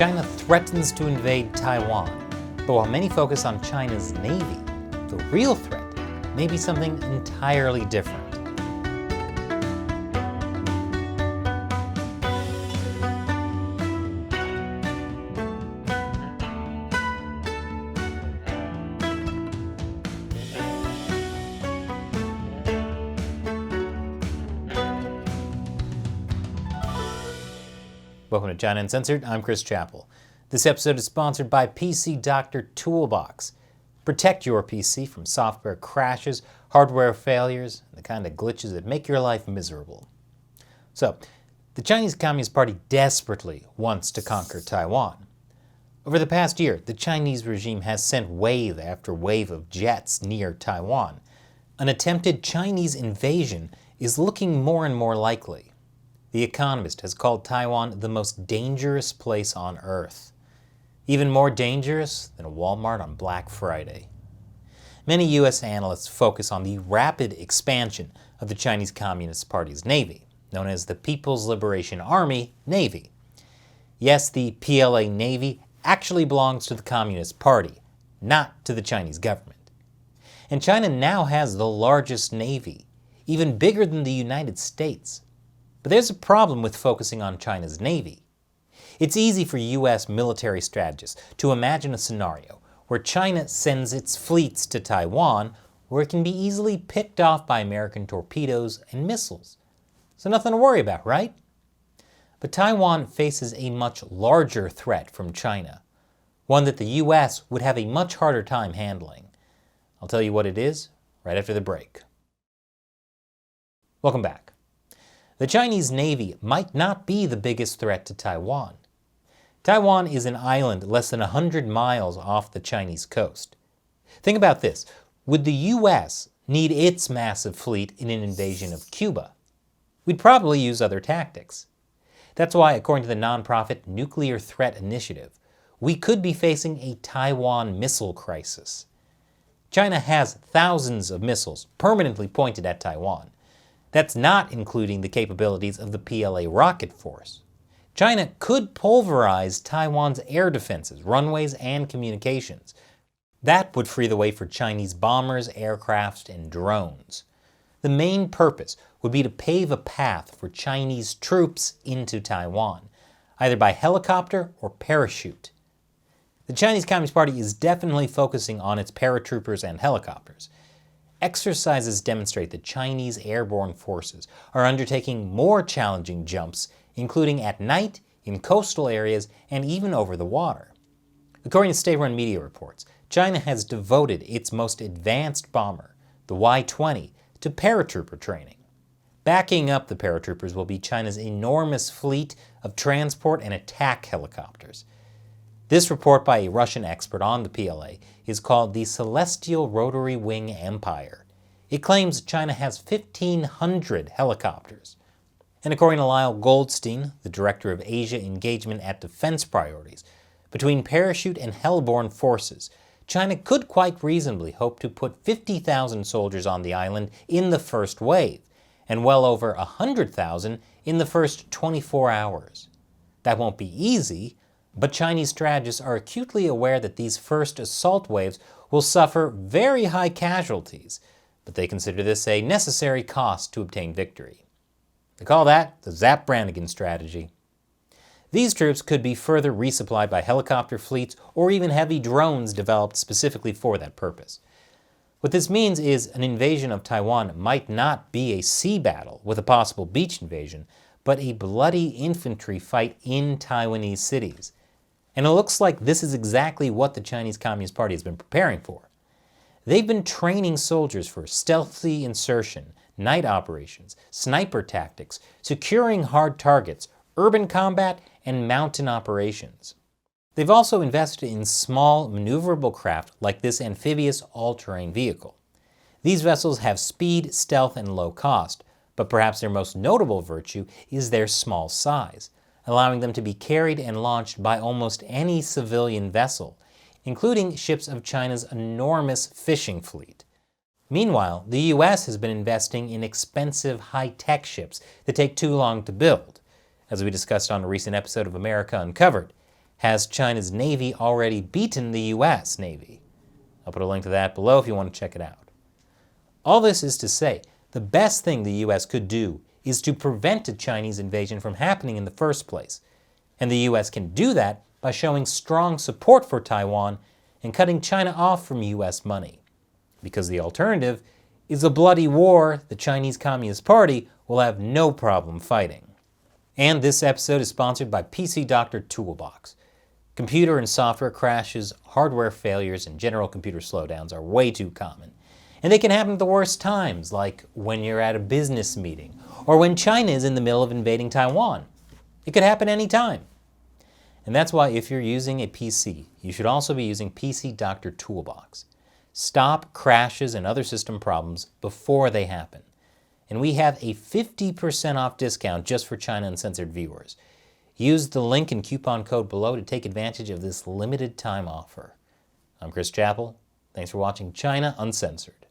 China threatens to invade Taiwan, but while many focus on China's navy, the real threat may be something entirely different. Welcome to China Uncensored. I'm Chris Chappell. This episode is sponsored by PC Doctor Toolbox. Protect your PC from software crashes, hardware failures, and the kind of glitches that make your life miserable. So, the Chinese Communist Party desperately wants to conquer Taiwan. Over the past year, the Chinese regime has sent wave after wave of jets near Taiwan. An attempted Chinese invasion is looking more and more likely. The Economist has called Taiwan the most dangerous place on Earth. Even more dangerous than a Walmart on Black Friday. Many U.S. analysts focus on the rapid expansion of the Chinese Communist Party's Navy, known as the People's Liberation Army Navy. Yes, the PLA Navy actually belongs to the Communist Party, not to the Chinese government. And China now has the largest navy, even bigger than the United States. But there's a problem with focusing on China's navy. It's easy for U.S. military strategists to imagine a scenario where China sends its fleets to Taiwan, where it can be easily picked off by American torpedoes and missiles. So nothing to worry about, right? But Taiwan faces a much larger threat from China, one that the U.S. would have a much harder time handling. I'll tell you what it is right after the break. Welcome back. The Chinese Navy might not be the biggest threat to Taiwan. Taiwan is an island less than 100 miles off the Chinese coast. Think about this. Would the U.S. need its massive fleet in an invasion of Cuba? We'd probably use other tactics. That's why, according to the nonprofit Nuclear Threat Initiative, we could be facing a Taiwan missile crisis. China has thousands of missiles permanently pointed at Taiwan. That's not including the capabilities of the PLA rocket force. China could pulverize Taiwan's air defenses, runways, and communications. That would free the way for Chinese bombers, aircraft, and drones. The main purpose would be to pave a path for Chinese troops into Taiwan, either by helicopter or parachute. The Chinese Communist Party is definitely focusing on its paratroopers and helicopters. Exercises demonstrate that Chinese airborne forces are undertaking more challenging jumps, including at night, in coastal areas, and even over the water. According to state-run media reports, China has devoted its most advanced bomber, the Y-20, to paratrooper training. Backing up the paratroopers will be China's enormous fleet of transport and attack helicopters. This report by a Russian expert on the PLA is called the Celestial Rotary Wing Empire. It claims China has 1,500 helicopters. And according to Lyle Goldstein, the director of Asia Engagement at Defense Priorities, between parachute and hellborne forces, China could quite reasonably hope to put 50,000 soldiers on the island in the first wave, and well over 100,000 in the first 24 hours. That won't be easy, but Chinese strategists are acutely aware that these first assault waves will suffer very high casualties, but they consider this a necessary cost to obtain victory. They call that the Zap Brannigan strategy. These troops could be further resupplied by helicopter fleets or even heavy drones developed specifically for that purpose. What this means is an invasion of Taiwan might not be a sea battle with a possible beach invasion, but a bloody infantry fight in Taiwanese cities. And it looks like this is exactly what the Chinese Communist Party has been preparing for. They've been training soldiers for stealthy insertion, night operations, sniper tactics, securing hard targets, urban combat, and mountain operations. They've also invested in small, maneuverable craft like this amphibious all-terrain vehicle. These vessels have speed, stealth, and low cost, but perhaps their most notable virtue is their small size, allowing them to be carried and launched by almost any civilian vessel, including ships of China's enormous fishing fleet. Meanwhile, the U.S. has been investing in expensive high-tech ships that take too long to build. As we discussed on a recent episode of America Uncovered, Has China's Navy already beaten the US Navy? I'll put a link to that below if you want to check it out. All this is to say, the best thing the US could do is to prevent a Chinese invasion from happening in the first place. And the US can do that by showing strong support for Taiwan and cutting China off from US money. Because the alternative is a bloody war the Chinese Communist Party will have no problem fighting. And this episode is sponsored by PC Doctor Toolbox. Computer and software crashes, hardware failures, and general computer slowdowns are way too common. And they can happen at the worst times, like when you're at a business meeting, or when China is in the middle of invading Taiwan. It could happen anytime. And that's why if you're using a PC, you should also be using PC Doctor Toolbox. Stop crashes and other system problems before they happen. And we have a 50% off discount just for China Uncensored viewers. Use the link and coupon code below to take advantage of this limited time offer. I'm Chris Chappell. Thanks for watching China Uncensored.